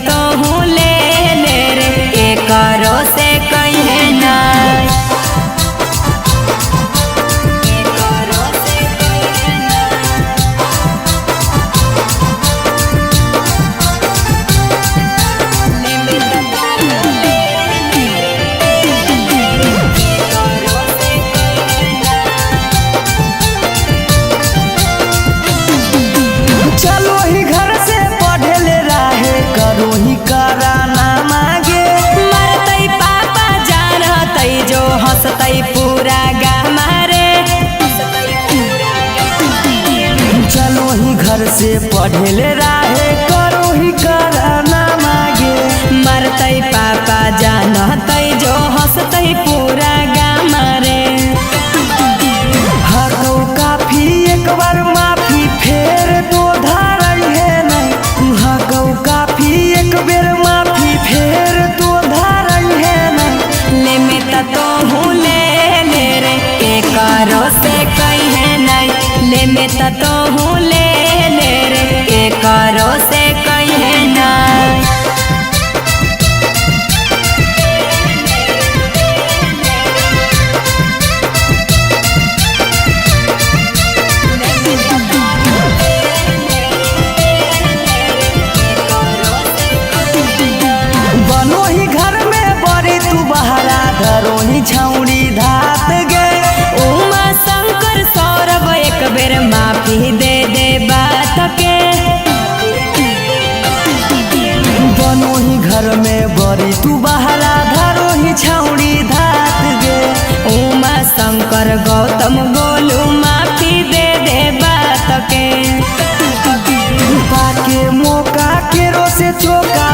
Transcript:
तो हूँ ले ले रे के करो से कहे ना। चलो ही घर से पढ़े ले राहे करो ही कराना मांगे। मरतई पापा जानतई जो हंसतई पूरा गामा रे। चलो ही घर से पढ़े ले राहे करो ही कराना मांगे। मरतई पापा जानतई जो हंसतई पूरा गामा रे। हको काफी एक बार माफी फेर तो धारई है नहीं। हको काफी एक बेर माफी फेर तो धारई है नहीं। ले में तो हूँ ले ले रे के करो से कहे नहीं। ले में तो हूँ ले ले रे के करो से कहे नहीं। बनो ही घर में बड़ी तू बहरा धरो ही छौड़ी धात गे। उमा शंकर सौरभ एक बेर माफी दे दे बात के। बनो ही घर में बड़ी तू बहरा धरो ही छौड़ी धात गे। उमा शंकर गौतम गोलू माफी दे दे बात के। पाके मौका केरो से चौका